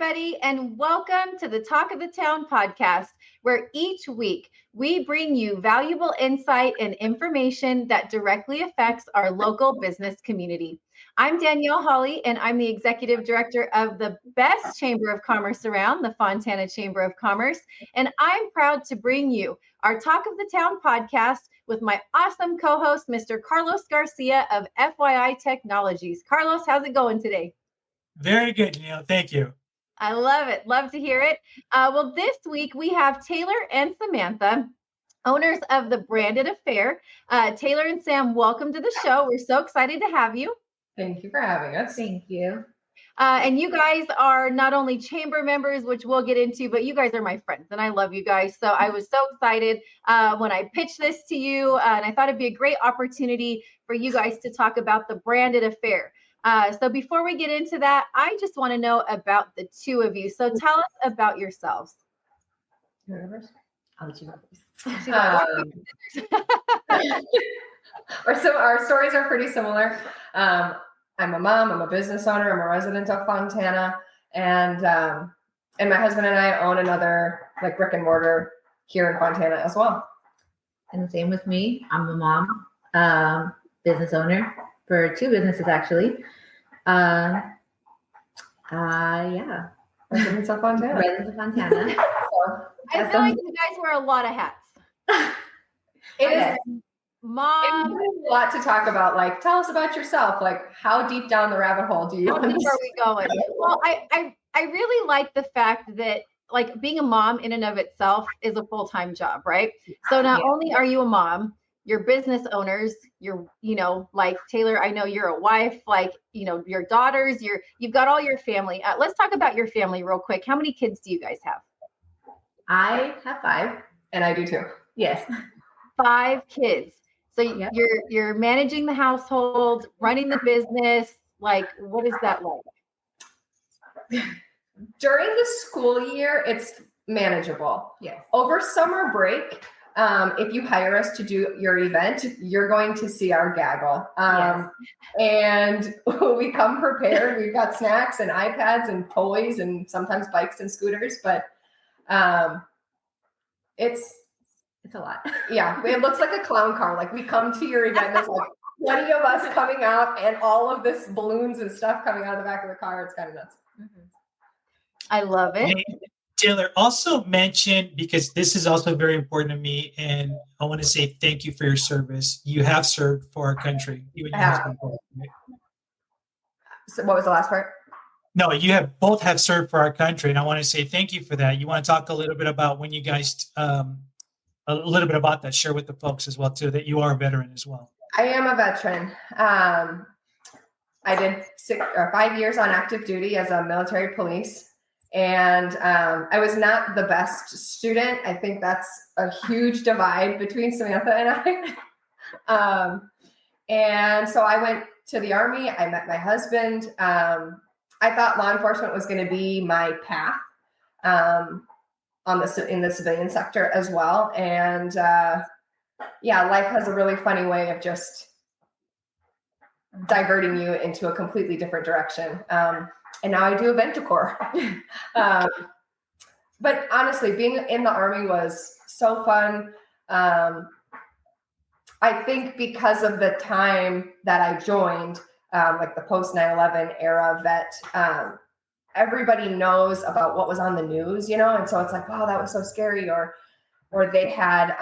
everybody, and welcome to the Talk of the Town podcast, where each week we bring you valuable insight and information that directly affects our local business community. I'm Danielle Hawley, and I'm the executive director of the best chamber of commerce around, the Fontana Chamber of Commerce. And I'm proud to bring you our Talk of the Town podcast with my awesome co-host, Mr. Carlos Garcia of FYI Technologies. Carlos, how's it going today? Very good, Neil. Thank you. I love it. Love to hear it. Well, this week we have Taylor and Samantha, owners of the Branded Affair. Taylor and Sam, welcome to the show. We're so excited to have you. Thank you for having us. Thank you. And you guys are not only chamber members, which we'll get into, but you guys are my friends, and I love you guys. So I was so excited when I pitched this to you, and I thought it'd be a great opportunity for you guys to talk about the Branded Affair. So before we get into that, I just want to know about the two of you. So tell us about yourselves. I'll let you go. Our stories are pretty similar. I'm a mom. I'm a business owner. I'm a resident of Fontana, and my husband and I own another brick and mortar here in Fontana as well. And the same with me. I'm a mom, business owner for two businesses actually. Residents of Fontana. Residents of Fontana. So, I feel like you guys wear a lot of hats. It is mom. a lot to talk about. Tell us about yourself. How deep down the rabbit hole do you want to Where are we going? Well, I really like the fact that being a mom in and of itself is a full-time job, right? So not only are you a mom, you're business owners, you're, Taylor, I know you're a wife, your daughters, you've got all your family. Let's talk about your family real quick. How many kids do you guys have? I have 5. And I do too. Yes. 5 kids. So you're managing the household, running the business. What is that like? During the school year, it's manageable. Yes. Over summer break, if you hire us to do your event, you're going to see our gaggle. And we come prepared. We've got snacks and iPads and toys and sometimes bikes and scooters, but it's a lot. Yeah, it looks like a clown car. We come to your event, there's 20 of us coming up and all of this balloons and stuff coming out of the back of the car. It's kind of nuts. Mm-hmm. I love it. Hey, Taylor, also mentioned, because this is also very important to me, and I want to say thank you for your service. You have served for our country. You and your husband both, right? So what was the last part? No, you both have served for our country, and I want to say thank you for that. You want to talk a little bit about when you guys, a little bit about that, share with the folks as well, too, that you are a veteran as well. I am a veteran. I did 5 years on active duty as a military police. And I was not the best student. I think that's a huge divide between Samantha and I. And so I went to the Army. I met my husband. I thought law enforcement was going to be my path in the civilian sector as well. And life has a really funny way of just diverting you into a completely different direction. And now I do event decor. But honestly, being in the Army was so fun. I think because of the time that I joined, the post 9/11 era vet, everybody knows about what was on the news, and so it's wow, that was so scary, or they had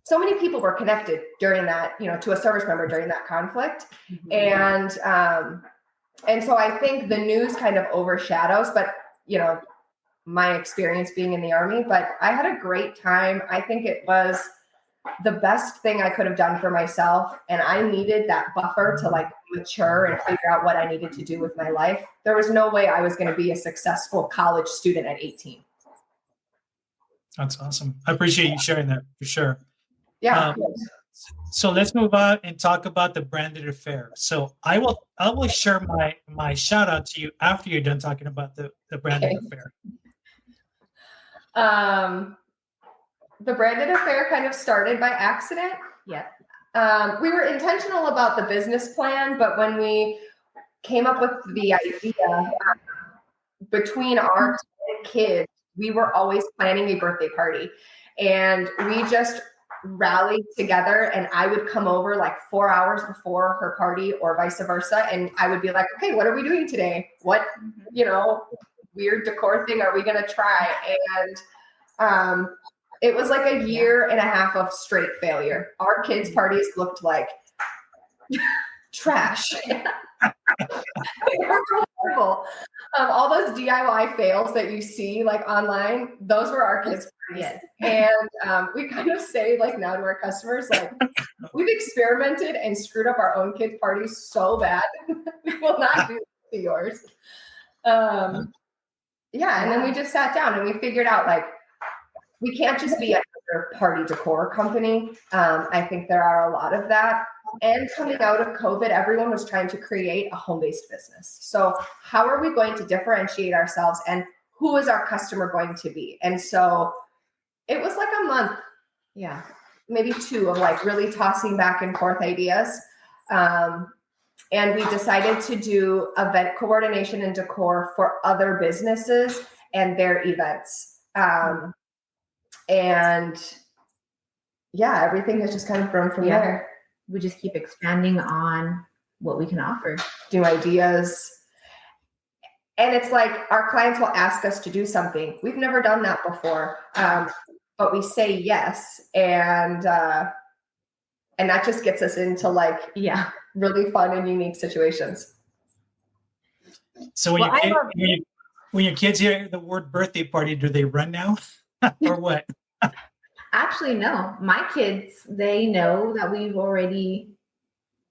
so many people were connected during that, to a service member during that conflict. Mm-hmm. And so I think the news kind of overshadows, but, my experience being in the Army, but I had a great time. I think it was the best thing I could have done for myself. And I needed that buffer to mature and figure out what I needed to do with my life. There was no way I was going to be a successful college student at 18. That's awesome. I appreciate you sharing that for sure. Yeah. So let's move on and talk about the Branded Affair. So I will share my shout out to you after you're done talking about the Branded Affair. The Branded Affair kind of started by accident. Yeah. We were intentional about the business plan, but when we came up with the idea, between our kids, we were always planning a birthday party, and we just rallied together, and I would come over like 4 hours before her party or vice versa. And I would be like, okay, what are we doing today? What, weird decor thing are we going to try? And it was like a year and a half of straight failure. Our kids' parties looked like trash. They were horrible. All those DIY fails that you see like online, those were our kids' parties. Yes. And we kind of say like now to our customers, like, we've experimented and screwed up our own kids' parties so bad. We will not do this to yours. Yeah, and then we just sat down and we figured out like we can't just be another party decor company. I think there are a lot of that. And coming out of COVID, everyone was trying to create a home-based business. So how are we going to differentiate ourselves, and who is our customer going to be? And so it was like a month, maybe 2 of like really tossing back and forth ideas. And we decided to do event coordination and decor for other businesses and their events. And yeah, everything has just kind of grown from there. We just keep expanding on what we can offer. New ideas. And it's like our clients will ask us to do something. We've never done that before. But we say yes. And that just gets us into like, really fun and unique situations. So when your kids hear the word birthday party, do they run now or what? Actually, no. My kids, they know that we've already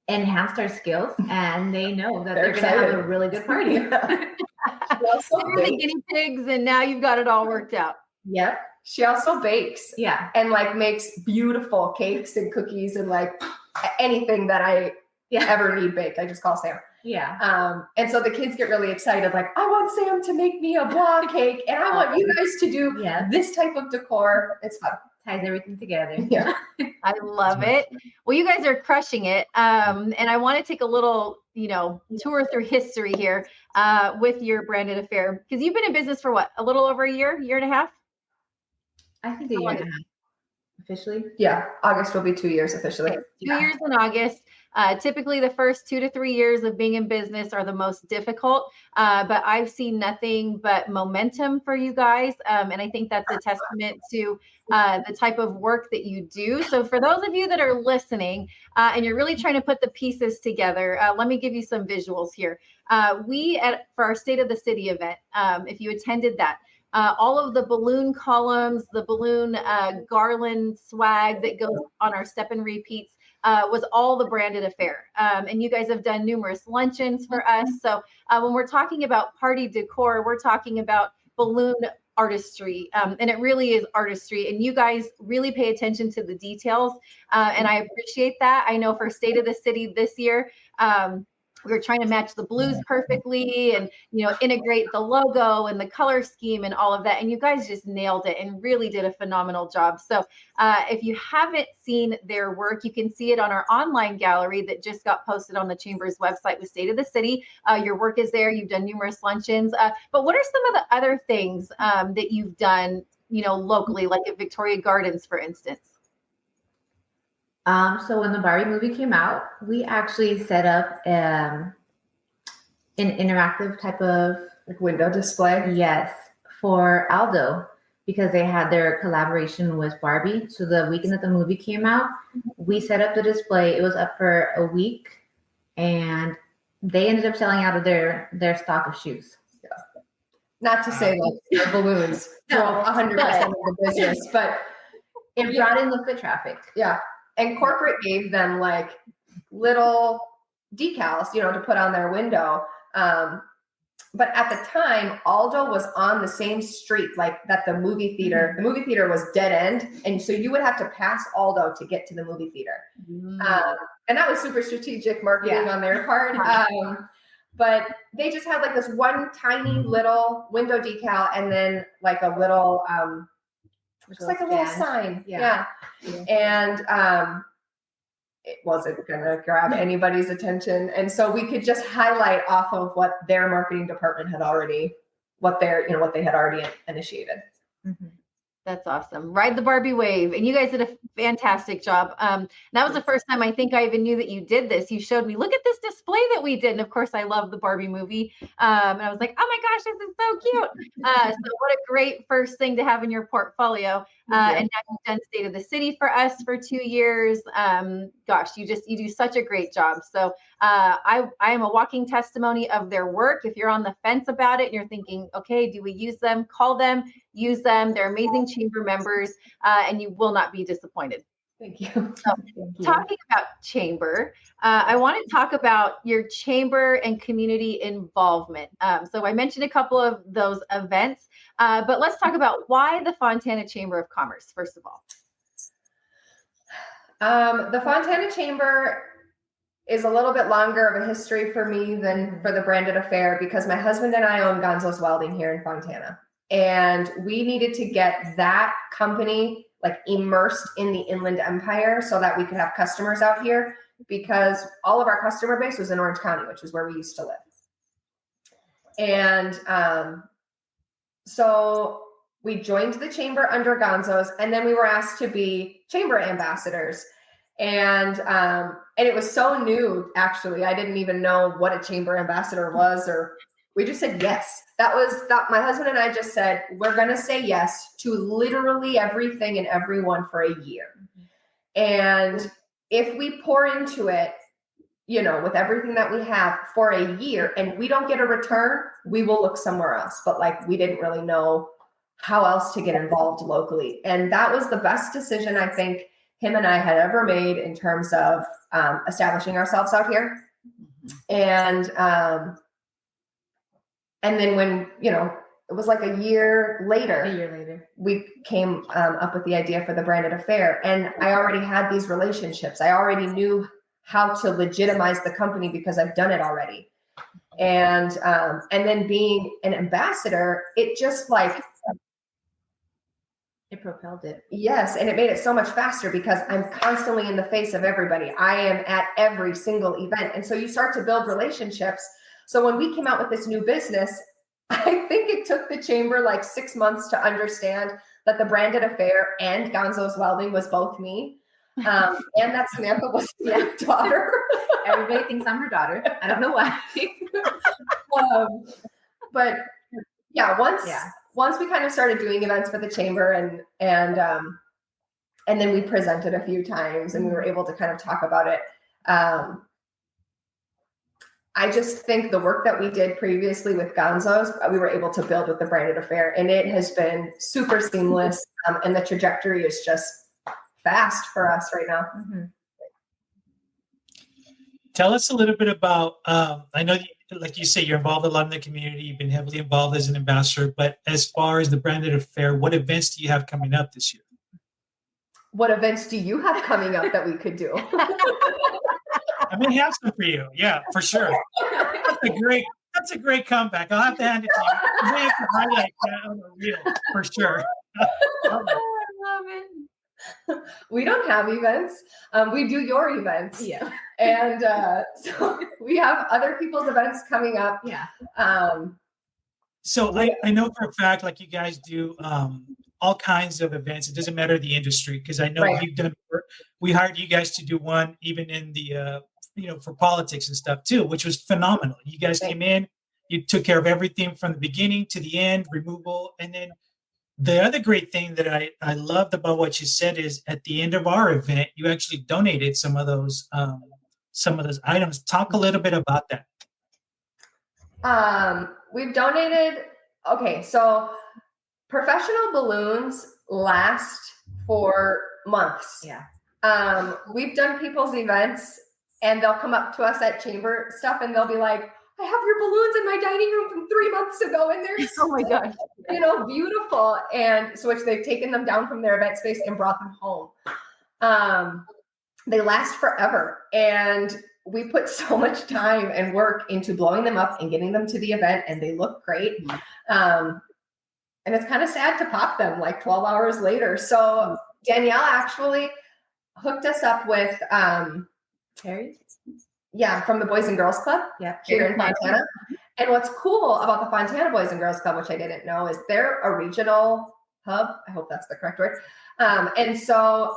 enhanced our skills, and they know that they're going to have a really good party. You're the guinea pigs, and now you've got it all worked out. Yep. She also bakes. Yeah. And like makes beautiful cakes and cookies and like anything that I ever need baked. I just call Sam. Yeah. And so the kids get really excited. Like, I want Sam to make me a blah cake, and I want you guys to do this type of decor. It's fun. Ties everything together. Yeah. I love it. Well, you guys are crushing it. And I want to take a little, tour through history here with your branded affair, because you've been in business for what, a little over a year and a half? I think a year and a half officially. Yeah. August will be 2 years officially. 2 years in August. Typically the first 2 to 3 years of being in business are the most difficult, but I've seen nothing but momentum for you guys. And I think that's a testament to the type of work that you do. So for those of you that are listening and you're really trying to put the pieces together, let me give you some visuals here. For our State of the City event, if you attended that, all of the balloon columns, the balloon garland swag that goes on our step and repeats, was all the branded affair. And you guys have done numerous luncheons for us. So when we're talking about party decor, we're talking about balloon artistry. And it really is artistry. And you guys really pay attention to the details. And I appreciate that. I know for State of the City this year, we were trying to match the blues perfectly and, integrate the logo and the color scheme and all of that. And you guys just nailed it and really did a phenomenal job. So if you haven't seen their work, you can see it on our online gallery that just got posted on the Chamber's website with State of the City. Your work is there. You've done numerous luncheons. But what are some of the other things that you've done, locally, like at Victoria Gardens, for instance? So when the Barbie movie came out, we actually set up an interactive type of like window display. Yes, for Aldo, because they had their collaboration with Barbie. So the weekend that the movie came out, we set up the display. It was up for a week, and they ended up selling out of their stock of shoes. Yeah. Not to say like their balloons drove 100% of the business, but it brought in the foot traffic. Yeah. And corporate gave them like little decals, to put on their window. But at the time, Aldo was on the same street, like that the movie theater. The movie theater was dead end. And so you would have to pass Aldo to get to the movie theater. And that was super strategic marketing on their part. But they just had like this one tiny little window decal and then like a little just like a little sign. Yeah. And it wasn't going to grab anybody's attention. And so we could just highlight off of what their marketing department had already what they had already initiated. Mm-hmm. That's awesome. Ride the Barbie wave. And you guys did a fantastic job. That was the first time I think I even knew that you did this. You showed me, look at this display that we did. And of course, I love the Barbie movie. And I was like, oh my gosh, this is so cute. So what a great first thing to have in your portfolio. And now you've done State of the City for us for 2 years. Gosh, you do such a great job. So I am a walking testimony of their work. If you're on the fence about it and you're thinking, okay, do we use them? Call them, use them. They're amazing chamber members, and you will not be disappointed. Thank you. So, talking about chamber, I want to talk about your chamber and community involvement. So I mentioned a couple of those events, but let's talk about why the Fontana Chamber of Commerce, first of all. The Fontana Chamber is a little bit longer of a history for me than for the Branded Affair, because my husband and I own Gonzo's Welding here in Fontana. And we needed to get that company like immersed in the Inland Empire so that we could have customers out here, because all of our customer base was in Orange County, which is where we used to live. And so we joined the chamber under Gonzo's, and then we were asked to be chamber ambassadors. And it was so new, actually. I didn't even know what a chamber ambassador was, or we just said yes. That my husband and I just said, we're going to say yes to literally everything and everyone for a year. And if we pour into it, with everything that we have for a year and we don't get a return, we will look somewhere else. But we didn't really know how else to get involved locally. And that was the best decision I think him and I had ever made in terms of establishing ourselves out here. And then when, it was like a year later, we came up with the idea for the Branded Affair. And I already had these relationships. I already knew how to legitimize the company because I've done it already. And then being an ambassador, it just it propelled it. Yes. And it made it so much faster because I'm constantly in the face of everybody. I am at every single event. And so you start to build relationships. So when we came out with this new business, I think it took the chamber 6 months to understand that the Branded Affair and Gonzo's Welding was both me. And that Samantha was my daughter. Everybody thinks I'm her daughter. I don't know why. But yeah, once we kind of started doing events for the chamber and then we presented a few times and we were able to kind of talk about it. I just think the work that we did previously with Gonzo's, we were able to build with the Branded Affair, and it has been super seamless. And the trajectory is just fast for us right now. Mm-hmm. Tell us a little bit about, I know, like you say, you're involved a lot in the community. You've been heavily involved as an ambassador, but as far as the Branded Affair, what events do you have coming up this year? What events do you have coming up that we could do? I may have some for you. Yeah, for sure. That's a great comeback. I'll have to hand it to you. You may have to highlight that on the reel for sure. I love it. We don't have events. We do your events. Yeah. And so we have other people's events coming up. Yeah. So I know for a fact, you guys do all kinds of events. It doesn't matter the industry, because I know you've done work. We hired you guys to do one even in the for politics and stuff too, which was phenomenal. You guys came in, you took care of everything from the beginning to the end, removal. And then the other great thing that I loved about what you said is at the end of our event, you actually donated some of those items. Talk a little bit about that. We've donated. Okay. So professional balloons last for months. Yeah. We've done people's events and they'll come up to us at chamber stuff and they'll be like, I have your balloons in my dining room from 3 months ago. And they're Oh my gosh. Beautiful. And so which they've taken them down from their event space and brought them home. They last forever. And we put so much time and work into blowing them up and getting them to the event, and they look great. And it's kind of sad to pop them 12 hours later. So Danielle actually hooked us up with Terry? Yeah, from the Boys and Girls Club. Yeah. Here in Montana. And what's cool about the Fontana Boys and Girls Club, which I didn't know, is they're a regional hub. I hope that's the correct word. And so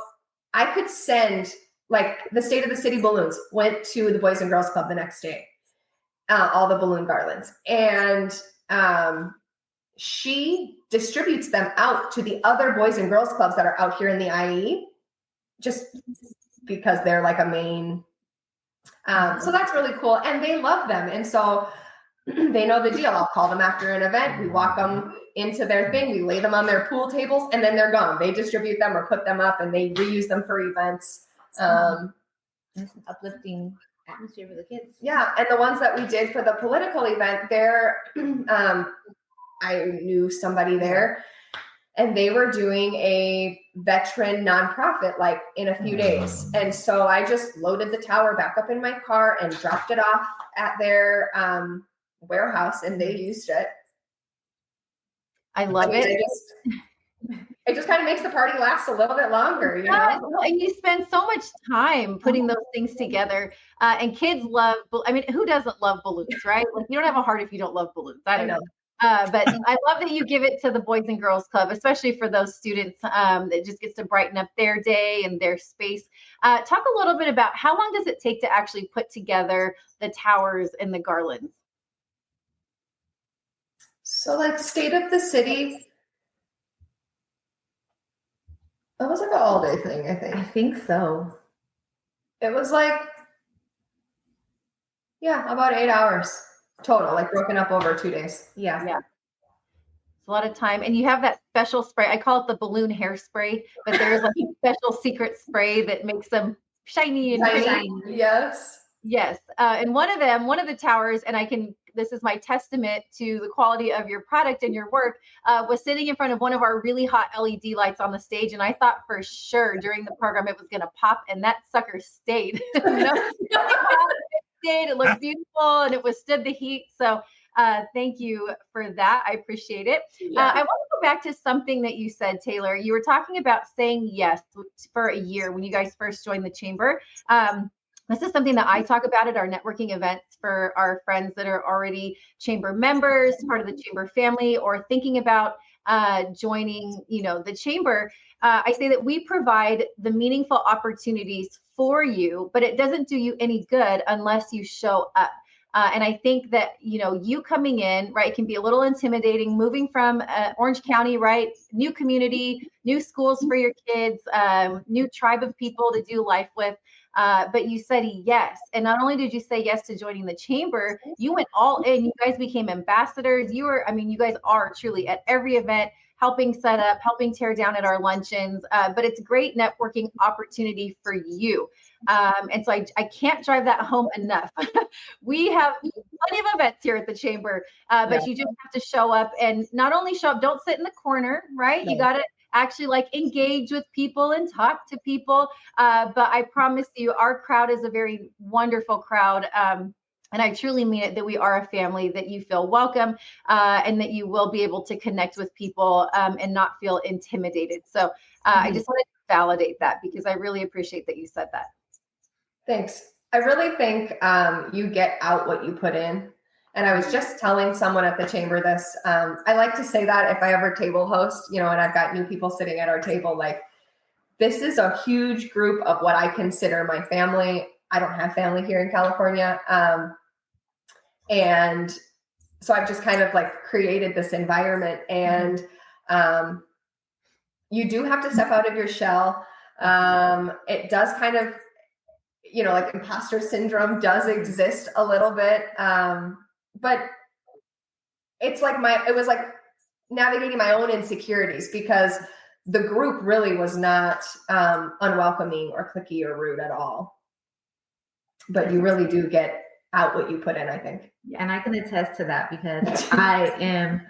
I could send, like, the State of the City balloons went to the Boys and Girls Club the next day, all the balloon garlands. And she distributes them out to the other Boys and Girls Clubs that are out here in the IE, just because they're like a main. So that's really cool. And they love them. And so they know the deal. I'll call them after an event. We walk them into their thing. We lay them on their pool tables, and then they're gone. They distribute them or put them up, and they reuse them for events. It's an uplifting atmosphere for the kids. Yeah. And the ones that we did for the political event, they're, I knew somebody there, and they were doing a veteran nonprofit like in a few days. And so I just loaded the tower back up in my car and dropped it off at their warehouse, and they used it. I love it. It just kind of makes the party last a little bit longer, you know? And you spend so much time putting those things together. And kids love, I mean, who doesn't love balloons, right? Like, you don't have a heart if you don't love balloons. I don't know. But I love that you give it to the Boys and Girls Club, especially for those students that just gets to brighten up their day and their space. Talk a little bit about how long does it take to actually put together the towers and the garlands? So, like, State of the City, that was like an all-day thing, I think. I think so. It was like, yeah, about 8 hours total, like broken up over 2 days. Yeah. It's a lot of time. And you have that special spray. I call it the balloon hairspray, but there's like a special secret spray that makes them shiny and pretty. Yes. Yes. And one of the towers, and this is my testament to the quality of your product and your work, was sitting in front of one of our really hot LED lights on the stage. And I thought for sure during the program it was going to pop, and that sucker stayed. It looked beautiful, and it withstood the heat. So thank you for that. I appreciate it. I want to go back to something that you said, Taylor. You were talking about saying yes for a year when you guys first joined the chamber. This is something that I talk about at our networking events for our friends that are already chamber members, part of the chamber family, or thinking about joining, the chamber. I say that we provide the meaningful opportunities for you, but it doesn't do you any good unless you show up. And I think that, you coming in, right, can be a little intimidating, moving from Orange County, right, new community, new schools for your kids, new tribe of people to do life with. But you said yes. And not only did you say yes to joining the chamber, you went all in. You guys became ambassadors. You guys are truly at every event, helping set up, helping tear down at our luncheons. But it's a great networking opportunity for you. And so I can't drive that home enough. We have plenty of events here at the chamber, but you just have to show up, and not only show up, don't sit in the corner, right? No. You got to actually engage with people and talk to people. But I promise you, our crowd is a very wonderful crowd. And I truly mean it, that we are a family, that you feel welcome, and that you will be able to connect with people and not feel intimidated. So I just wanted to validate that, because I really appreciate that you said that. Thanks. I really think you get out what you put in. And I was just telling someone at the chamber this. I like to say that if I ever table host, and I've got new people sitting at our table, this is a huge group of what I consider my family. I don't have family here in California. And so I've just kind of created this environment, and you do have to step out of your shell. It does kind of, imposter syndrome does exist a little bit. But it's it was navigating my own insecurities, because the group really was not unwelcoming or cliquey or rude at all. But you really do get out what you put in, I think. Yeah, and I can attest to that, because I am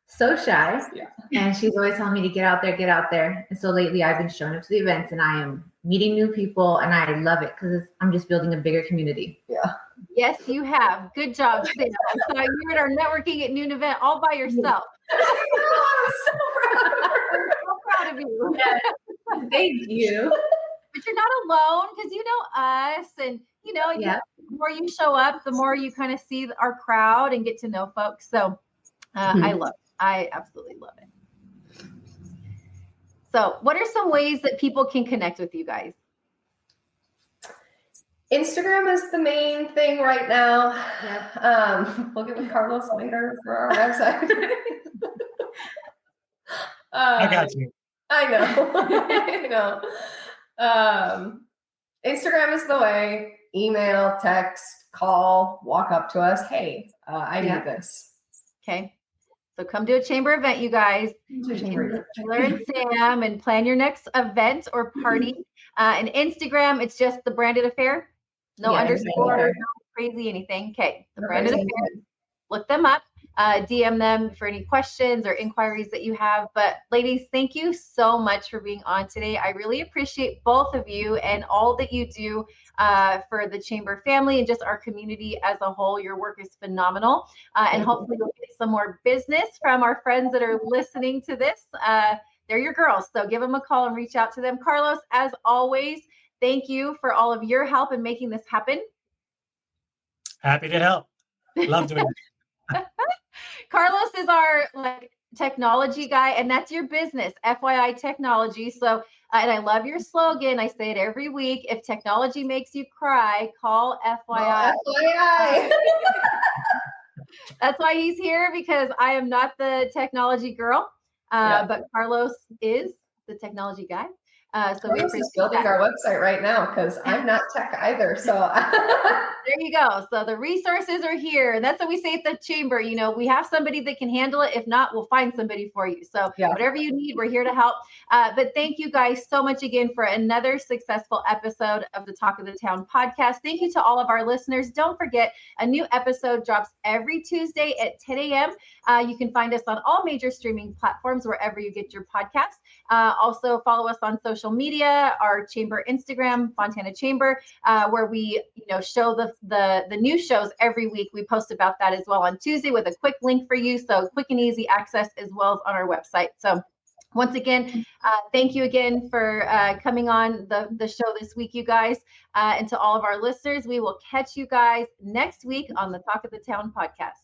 so shy. Yeah. And she's always telling me to get out there. And so lately I've been showing up to the events, and I am meeting new people, and I love it, because I'm just building a bigger community. Yeah. Yes, you have. Good job, Sarah. So you're at our networking at noon event all by yourself. I'm so proud of you. Thank you. But you're not alone, because us, and more you show up, the more you kind of see our crowd and get to know folks. So I absolutely love it. So what are some ways that people can connect with you guys? Instagram is the main thing right now. Yep. We'll get with Carlos later for our website. I got you. I know. I know. Instagram is the way. Email, text, call, walk up to us. Hey, I need this. Okay. So come to a chamber event, you guys. Taylor and Sam, and plan your next event or party. And Instagram, it's just the Branded Affair. No underscore, no crazy anything. Okay. The Branded Affair. Look them up. DM them for any questions or inquiries that you have. But ladies, thank you so much for being on today. I really appreciate both of you and all that you do for the Chamber family and just our community as a whole. Your work is phenomenal. And hopefully we'll get some more business from our friends that are listening to this. They're your girls. So give them a call and reach out to them. Carlos, as always, thank you for all of your help in making this happen. Happy to help. Love doing it. Carlos is our technology guy, and that's your business, FYI Technology. So, and I love your slogan. I say it every week. If technology makes you cry, call FYI. FYI. That's why he's here, because I am not the technology girl, but Carlos is the technology guy. So we appreciate building our website right now because I'm not tech either. So there you go. So the resources are here. And that's what we say at the chamber. You know, we have somebody that can handle it. If not, we'll find somebody for you. So whatever you need, we're here to help. But thank you guys so much again for another successful episode of the Talk of the Town podcast. Thank you to all of our listeners. Don't forget, a new episode drops every Tuesday at 10 a.m. You can find us on all major streaming platforms, wherever you get your podcasts. Also follow us on social media, our chamber Instagram, Fontana Chamber, where we show the new shows every week. We post about that as well on Tuesday with a quick link for you. So quick and easy access, as well as on our website. So once again, thank you again for coming on the show this week, you guys. And to all of our listeners, we will catch you guys next week on the Talk of the Town podcast.